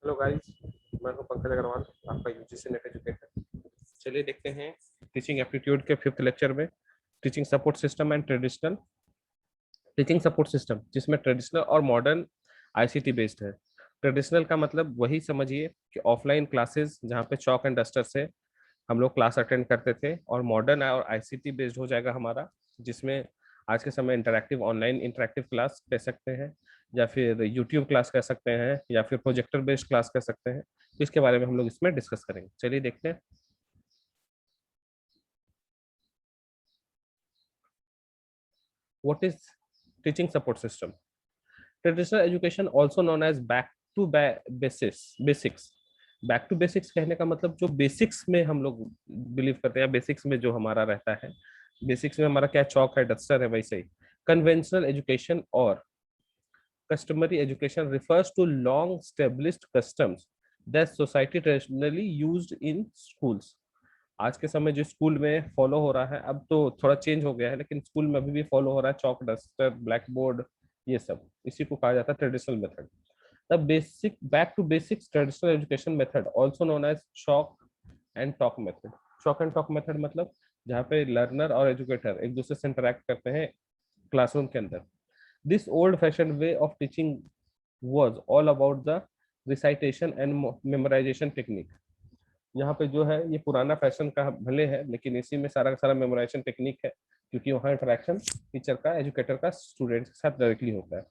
Hello guys, मैं हूं पंकज अग्रवाल, आपका यूजीसी नेट एजुकेटर। चलिए देखते हैं टीचिंग एप्टीट्यूड के 5th लेक्चर में teaching support system and traditional teaching support system, जिसमें ट्रेडिशनल और मॉडर्न आईसीटी बेस्ड है। ट्रेडिशनल का मतलब वही समझिए कि ऑफलाइन क्लासेस जहाँ पे चॉक एंड डस्टर से हम लोग क्लास अटेंड करते थे, और मॉडर्न और आईसीटी बेस्ड हो जाएगा हमारा, जिसमें आज के समय इंटरैक्टिव ऑनलाइन इंटरैक्टिव क्लास कह सकते हैं, या फिर यूट्यूब क्लास कह सकते हैं, या फिर प्रोजेक्टर बेस्ड क्लास कह सकते हैं। तो इसके बारे में हम लोग इसमें डिस्कस करेंगे। चलिए देखते हैं। What is teaching support system? Traditional education also known as back to basics. Back to basics कहने का मतलब जो बेसिक्स में हम लोग बिलीव करते हैं, बेसिक्स में जो हमारा रहता है, बेसिक्स में हमारा क्या चौक है डस्टर है, वैसे ही कन्वेंशनल एजुकेशन और customary education refers to long established customs that society traditionally used in schools। आज के समय जो स्कूल में फॉलो हो रहा है, अब तो थोड़ा चेंज हो गया है, लेकिन स्कूल में अभी भी फॉलो हो रहा है चॉक डस्टर ब्लैक बोर्ड, ये सब इसी को कहा जाता है traditional method. The basic back to basics traditional education method also known as chalk and talk method. Chalk and talk method मतलब जहाँ पे लर्नर और एजुकेटर एक दूसरे से इंटरेक्ट करते हैं क्लासरूम के अंदर। This old-fashioned way of teaching was all about the recitation and memorization technique। यहाँ पे जो है ये पुराना फैशन का भले है, लेकिन इसी में सारा का सारा मेमोराइजेशन टेक्निक है, क्योंकि वहाँ इंटरेक्शन टीचर का एजुकेटर का स्टूडेंट के साथ डायरेक्टली होता है।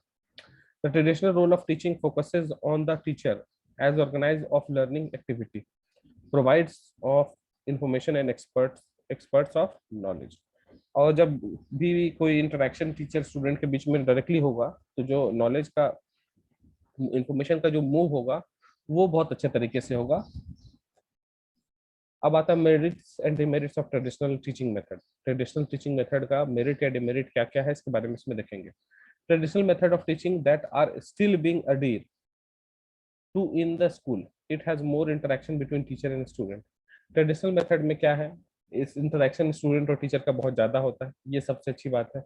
The traditional role of teaching focuses on the teacher as organize of learning activity, provides of information and experts of knowledge. और जब भी कोई इंटरेक्शन टीचर स्टूडेंट के बीच में डायरेक्टली होगा, तो जो नॉलेज का इंफॉर्मेशन का जो मूव होगा वो बहुत अच्छे तरीके से होगा। अब आता है merits and demerits of traditional teaching method. Traditional teaching method का मेरिट या डिमेरिट क्या क्या है, इसके बारे में इसमें देखेंगे। Traditional method of teaching that are still being adhered to in the school, it has more interaction between teacher and student. Traditional method में क्या है, इस इंटरेक्शन स्टूडेंट और टीचर का बहुत ज्यादा होता है। ये सबसे अच्छी बात है,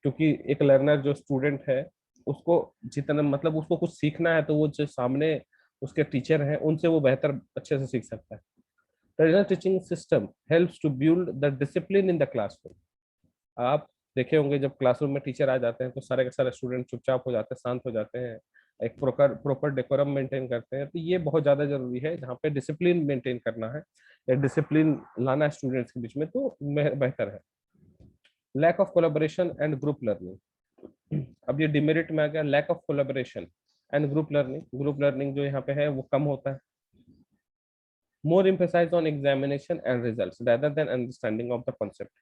क्योंकि एक लर्नर जो स्टूडेंट है उसको जितना मतलब उसको कुछ सीखना है, तो वो जो सामने उसके टीचर हैं उनसे वो बेहतर अच्छे से सीख सकता है। Traditional teaching system helps to build the discipline in the classroom. आप देखे होंगे जब क्लासरूम में टीचर आ जाते हैं तो सारे के सारे स्टूडेंट चुपचाप हो जाते हैं, शांत हो जाते हैं, एक प्रॉपर प्रॉपर डेकोरम मेंटेन करते हैं। तो ये बहुत ज्यादा जरूरी है, जहाँ पे डिसिप्लिन मेंटेन करना है या डिसिप्लिन लाना है स्टूडेंट्स के बीच में, तो बेहतर है। Lack of collaboration and group learning. अब ये डिमेरिट में आ गया, lack of collaboration and group learning. Group learning जो यहाँ पे है वो कम होता है। More emphasise on examination and results rather then understanding of the concept.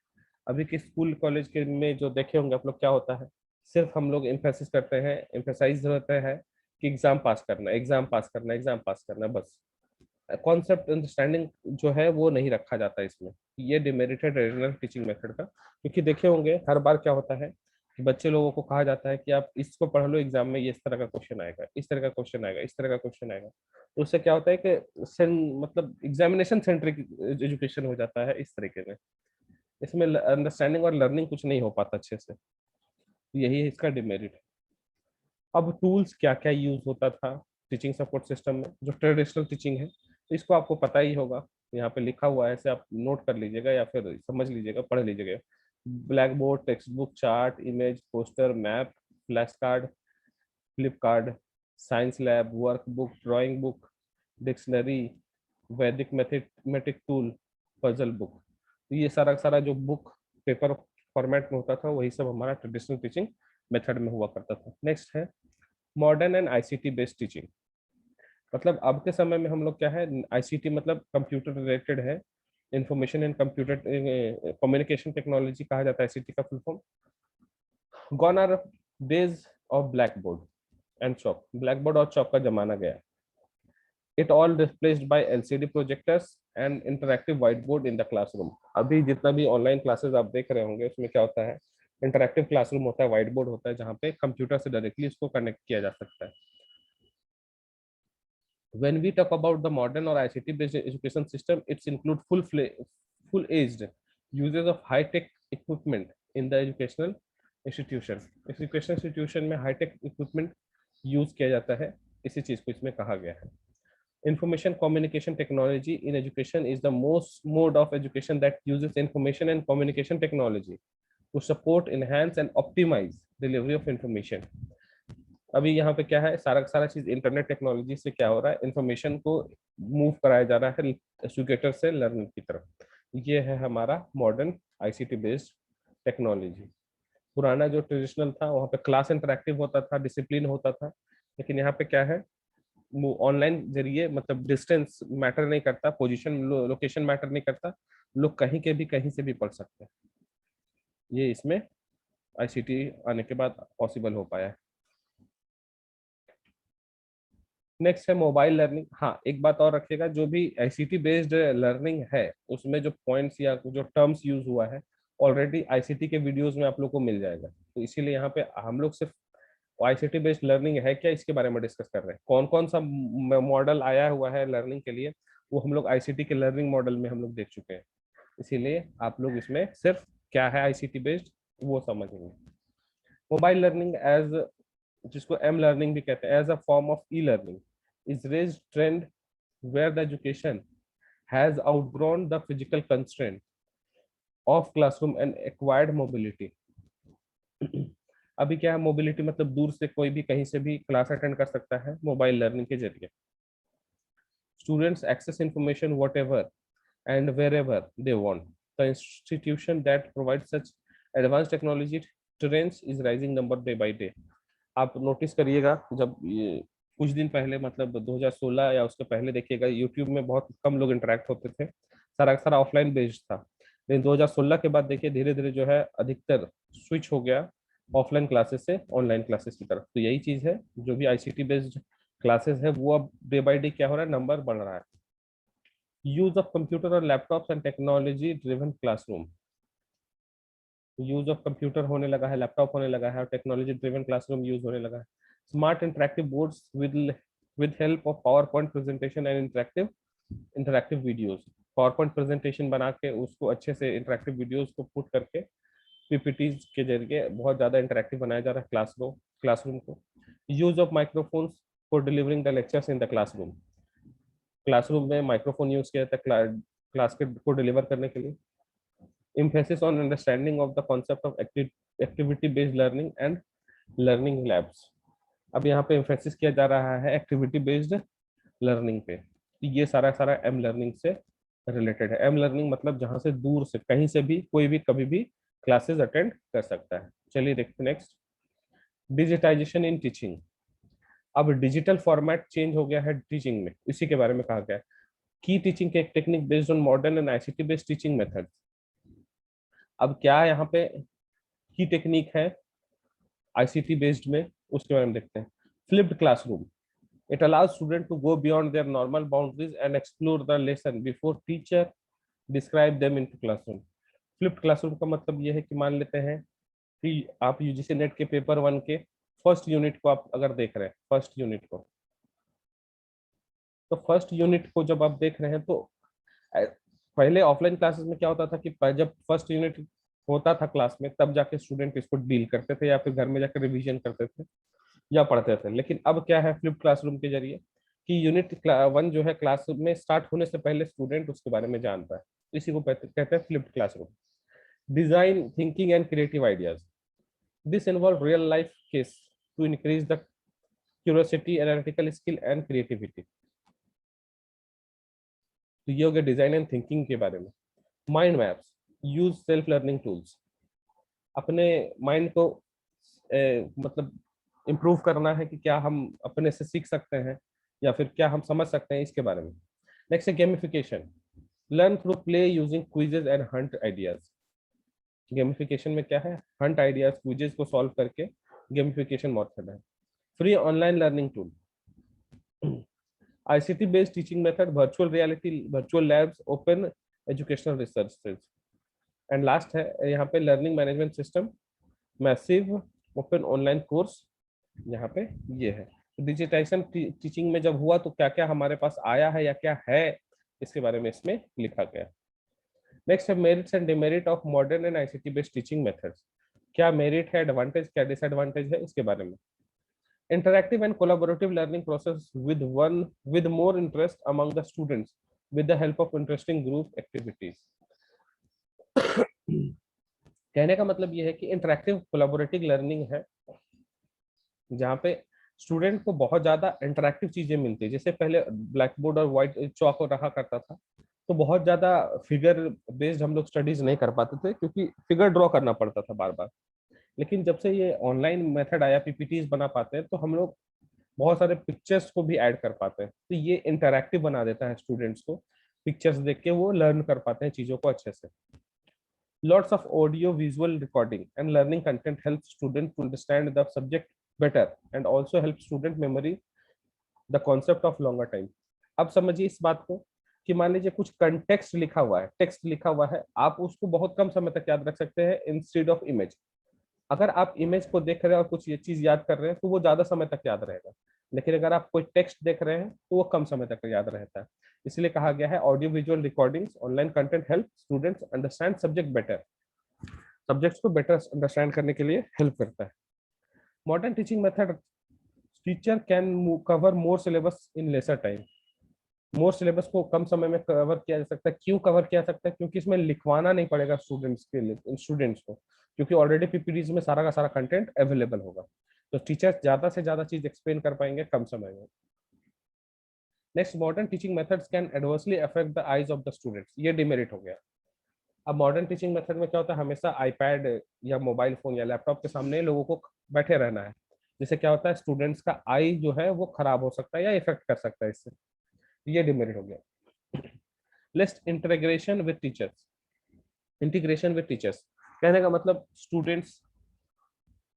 अभी के स्कूल कॉलेज के में जो देखे होंगे आप लोग, क्या होता है, सिर्फ हम लोग एम्फेसिस करते हैं, एम्फेसाइज होता है कि एग्जाम पास करना, एग्जाम पास करना, एग्जाम पास करना, बस। कॉन्सेप्ट अंडरस्टैंडिंग जो है वो नहीं रखा जाता इसमें। ये डिमेरिट है ट्रेडिशनल टीचिंग मेथड का, क्योंकि देखे होंगे हर बार क्या होता है कि बच्चे लोगों को कहा जाता है कि आप इसको पढ़ लो, एग्जाम में ये इस तरह का क्वेश्चन आएगा, इस तरह का क्वेश्चन आएगा, इस तरह का क्वेश्चन आएगा। तो उससे क्या होता है कि मतलब एग्जामिनेशन सेंट्रिक एजुकेशन हो जाता है इस तरीके में। इसमें अंडरस्टैंडिंग और लर्निंग कुछ नहीं हो पाता अच्छे से। यही है इसका डिमेरिट। अब टूल्स क्या क्या यूज होता था टीचिंग सपोर्ट सिस्टम में, जो ट्रेडिशनल टीचिंग है, तो इसको आपको पता ही होगा, यहाँ पे लिखा हुआ है, ऐसे आप नोट कर लीजिएगा या फिर समझ लीजिएगा, पढ़ लीजिएगा। Black board, text book, chart, image, poster, map, flash card, flip card, science lab, work book, drawing book, dictionary, वैदिक मैथमेटिक टूल, पजल बुक। तो ये सारा सारा जो बुक पेपर फॉर्मेट में होता था, वही सब हमारा ट्रेडिशनल टीचिंग मेथड में हुआ करता था। नेक्स्ट है modern and ICT based teaching. मतलब अब के समय में हम लोग क्या है, आईसीटी मतलब कंप्यूटर रिलेटेड है, information and computer communication technology कहा जाता है आईसीटी का full form. Gone are days of black board and chalk. Black board और चॉक का जमाना गया। It all replaced by LCD projectors and interactive white board in the classroom. अभी जितना भी ऑनलाइन क्लासेस आप देख रहे होंगे, उसमें क्या होता है, इंटरैक्टिव क्लासरूम होता है, व्हाइट बोर्ड होता है, जहाँ पे कंप्यूटर से डायरेक्टली इसको कनेक्ट किया जा सकता है। When we talk about the modern or ICT based education system, it's include full aged uses of high tech equipment in the educational institution। Education institution में हाई टेक इक्विपमेंट यूज किया जाता है, इसी चीज को इसमें कहा गया है। Information communication technology in education is the most mode of education that uses information and communication technology to support, enhance and optimize delivery of information. अभी यहाँ पे क्या है, सारा सारा चीज इंटरनेट टेक्नोलॉजी से क्या हो रहा है, इंफॉर्मेशन को मूव कराया जा रहा है एजुकेटर से लर्निंग की तरफ। ये है हमारा मॉडर्न आईसीटी बेस्ड टेक्नोलॉजी। पुराना जो ट्रेडिशनल था वहाँ पे क्लास इंटरेक्टिव होता था, डिसिप्लिन होता था, लेकिन यहाँ पे क्या है, वो ऑनलाइन जरिए, मतलब डिस्टेंस मैटर नहीं करता, पोजीशन लोकेशन मैटर नहीं करता, लोग कहीं के भी कहीं से भी पढ़ सकते हैं। ये इसमें आईसीटी आने के बाद पॉसिबल हो पाया है। नेक्स्ट है मोबाइल लर्निंग। हाँ, एक बात और रखिएगा, जो भी आईसीटी बेस्ड लर्निंग है उसमें जो पॉइंट्स या जो टर्म्स यूज हुआ है ऑलरेडी आईसीटी के वीडियोस में आप लोग को मिल जाएगा। तो इसीलिए यहाँ पे हम लोग सिर्फ आईसीटी बेस्ड लर्निंग है क्या इसके बारे में डिस्कस कर रहे हैं। कौन कौन सा मॉडल आया हुआ है लर्निंग के लिए वो हम लोग आईसीटी के लर्निंग मॉडल में हम लोग देख चुके हैं। इसीलिए आप लोग इसमें सिर्फ क्या है आईसीटी बेस्ड वो समझेंगे। मोबाइल लर्निंग एज, जिसको एम लर्निंग भी कहते हैं, as a form of e learning is raised trend where the education has outgrown the physical constraint of classroom and acquired mobility. अभी क्या है, मोबिलिटी मतलब दूर से कोई भी कहीं से भी क्लास अटेंड कर सकता है मोबाइल लर्निंग के जरिए। Students access information whatever and wherever they want. The institution that provides such advanced technology trends is rising number day by day. आप नोटिस करिएगा, जब कुछ दिन पहले मतलब 2016 या उसके पहले देखिएगा यूट्यूब में बहुत कम लोग इंटरेक्ट होते थे, सारा सारा ऑफलाइन बेस्ड था। लेकिन 2016 के बाद देखिए धीरे धीरे जो है अधिकतर स्विच हो गया ऑफलाइन क्लासेस से ऑनलाइन क्लासेस की तरफ। तो यही चीज है, जो भी आईसीटी बेस्ड क्लासेस है वो अब डे बाय डे क्या हो रहा है, नंबर बढ़ रहा है। यूज ऑफ कंप्यूटर और laptops and technology driven classroom. Use of computer होने लगा है, लैपटॉप होने लगा है और टेक्नोलॉजी ड्रिवन क्लासरूम यूज होने लगा है। Smart interactive boards with help of power point presentation and interactive videos. Power point presentation बना के उसको अच्छे से इंटरेक्टिव वीडियोस को पुट करके पीपीटीज के जरिए बहुत ज्यादा इंटरेक्टिव बनाया जा रहा है क्लासरूम को। Use of microphones for delivering the lectures in the classroom. Classroom में माइक्रोफोन यूज किया जाता है क्लास के को डिलीवर करने के लिए। emphasis on understanding of the concept of activity based learning and learning labs। अब यहाँ पे emphasis किया जा रहा है एक्टिविटी बेस्ड लर्निंग पे। तो ये सारा सारा एम लर्निंग से रिलेटेड है। एम लर्निंग मतलब जहाँ से दूर से कहीं से भी कोई भी कभी भी क्लासेस अटेंड कर सकता है। चलिए देखते हैं नेक्स्ट, डिजिटाइजेशन इन टीचिंग। अब डिजिटल फॉर्मेट चेंज हो गया है टीचिंग में, इसी के बारे में कहा गया है। की टीचिंग के technique based on modern and ICT based teaching method. अब क्या यहाँ पे की टेक्निक है आईसीटी बेस्ड में उसके बारे में देखते हैं। Flipped classroom, it allows student to go beyond their normal boundaries and explore the lesson before teacher describe them into classroom. Flipped classroom का मतलब ये है कि मान लेते हैं कि आप यूजीसी नेट के पेपर 1 के फर्स्ट यूनिट को आप अगर देख रहे हैं, फर्स्ट यूनिट को, तो फर्स्ट यूनिट को जब आप देख रहे हैं तो पहले ऑफलाइन क्लासेस में क्या होता था कि जब फर्स्ट यूनिट होता था क्लास में तब जाके स्टूडेंट इसको डील करते थे या फिर घर में जाकर रिवीजन करते थे या पढ़ते थे। लेकिन अब क्या है फ्लिप क्लासरूम के जरिए कि यूनिट 1 जो है क्लास में स्टार्ट होने से पहले स्टूडेंट उसके बारे में जानता है, इसी को कहते हैं flipped classroom. Design thinking and creative ideas, this involve real life case to increase the curiosity, analytical skill and creativity. तो ये हो गया डिजाइन एंड थिंकिंग के बारे में। Mind maps, use self learning tools. अपने माइंड को मतलब इम्प्रूव करना है कि क्या हम अपने से सीख सकते हैं या फिर क्या हम समझ सकते हैं, इसके बारे में। नेक्स्ट है gamification, learn through play using quizzes and Hunt ideas. Gamification में क्या है, हंट आइडियाज क्विजेज को सॉल्व करके गेमिफिकेशन मेथड है। Free online learning tool, ICT based teaching method, virtual reality, virtual labs, open educational resources। And last है यहाँ पे learning management system, massive open online course, यहाँ पे ये है। डिजिटाइजेशन टीचिंग में जब हुआ तो क्या क्या हमारे पास आया है या क्या है इसके बारे में इसमें लिखा गया। नेक्स्ट है merits and demerit of modern and ICT based teaching methods. क्या मेरिट है, एडवांटेज क्या डिसएडवांटेज है, इसके बारे में। Interactive and collaborative learning process with more interest among the students with the help of interesting group activities. कहने का मतलब ये है कि इंटरेक्टिव कोलैबोरेटिव लर्निंग है जहाँ पे स्टूडेंट को बहुत ज्यादा इंटरेक्टिव चीजें मिलती है। जैसे पहले ब्लैक बोर्ड और व्हाइट चौक रहा करता था, तो बहुत ज्यादा फिगर बेस्ड हम लोग स्टडीज नहीं कर पाते थे क्योंकि फिगर ड्रॉ करना पड़ता था बार बार। लेकिन जब से ये ऑनलाइन मेथड आया, पीपीटीज बना पाते हैं, तो हम लोग बहुत सारे पिक्चर्स को भी ऐड कर पाते हैं। तो ये इंटरैक्टिव बना देता है स्टूडेंट्स को, पिक्चर्स देख के वो लर्न कर पाते हैं चीजों को अच्छे से। Lots of audio visual recording and learning content helps student to understand the subject better and also help student memory the concept of longer time. अब समझिए इस बात को कि मान लीजिए कुछ कंटेक्स्ट लिखा हुआ है, टेक्स्ट लिखा हुआ है, आप उसको बहुत कम समय तक याद रख सकते हैं इंस्टेड ऑफ इमेज। अगर आप इमेज को देख रहे हैं और कुछ ये चीज याद कर रहे हैं तो वो ज्यादा समय तक याद रहेगा, लेकिन अगर आप कोई टेक्स्ट देख रहे हैं तो वो कम समय तक याद रहता है। इसलिए कहा गया है audio visual recordings online content help students understand subject better, subjects को बेटर अंडरस्टैंड करने के लिए हेल्प करता है। Modern teaching method teacher can cover more syllabus in lesser time. More syllabus को कम समय में कवर किया जा सकता है। क्यों कवर किया जा सकता है? क्योंकि इसमें लिखवाना नहीं पड़ेगा स्टूडेंट्स के लिए, स्टूडेंट्स को, क्योंकि ऑलरेडी पीपीटीज में सारा का सारा कंटेंट अवेलेबल होगा। तो टीचर्स ज्यादा से ज्यादा चीज एक्सप्लेन कर पाएंगे कम समय में। Next, modern teaching methods can adversely affect the eyes of the students. ये डिमेरिट हो गया। अब मॉडर्न टीचिंग मेथड में क्या होता है, हमेशा आईपैड या मोबाइल फोन या लैपटॉप के सामने लोगों को बैठे रहना है, जिससे क्या होता है स्टूडेंट्स का आई जो है वो खराब हो सकता है या इफेक्ट कर सकता है इससे। ये डिमेरिट हो गया। Less integration with teachers. Integration with teachers कहने का मतलब स्टूडेंट्स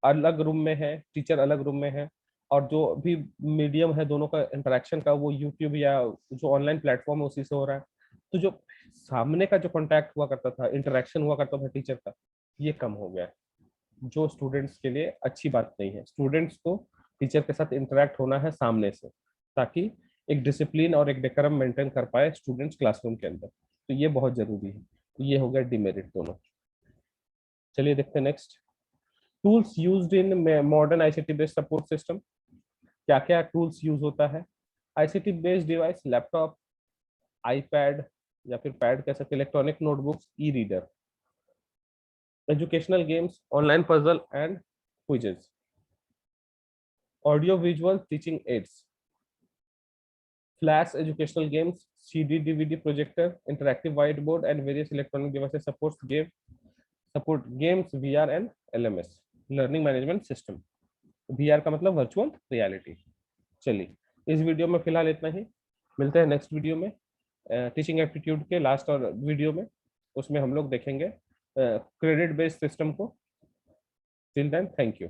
अलग रूम में है, टीचर अलग रूम में है, और जो भी मीडियम है दोनों का इंटरेक्शन का वो यूट्यूब या जो ऑनलाइन प्लेटफॉर्म है उसी से हो रहा है। तो जो सामने का जो कांटेक्ट हुआ करता था, इंटरेक्शन हुआ करता था टीचर का, ये कम हो गया है, जो स्टूडेंट्स के लिए अच्छी बात नहीं है। स्टूडेंट्स को टीचर के साथ इंटरेक्ट होना है सामने से, ताकि एक डिसिप्लिन और एक डेकोरम मेंटेन कर पाए स्टूडेंट्स क्लासरूम के अंदर। तो ये बहुत जरूरी है। तो ये हो गया डिमेरिट दोनों। चलिए देखते हैं next. Tools used in modern ICT based support system. क्या क्या टूल्स यूज होता है? ICT based device, laptop, iPad या फिर पैड कह सकते, electronic notebooks, e reader, educational games, online puzzle and quizzes, audio visual teaching ads, flash educational games, CD DVD projector, interactive white board and various electronic devices support games, VR and LMS, learning management system. VR का मतलब virtual reality. चलिए इस video में फिलहाल इतना ही, मिलते हैं नेक्स्ट वीडियो में टीचिंग एप्टीट्यूड के लास्ट और वीडियो में। उसमें हम लोग देखेंगे क्रेडिट बेस्ड सिस्टम को। Till then thank you.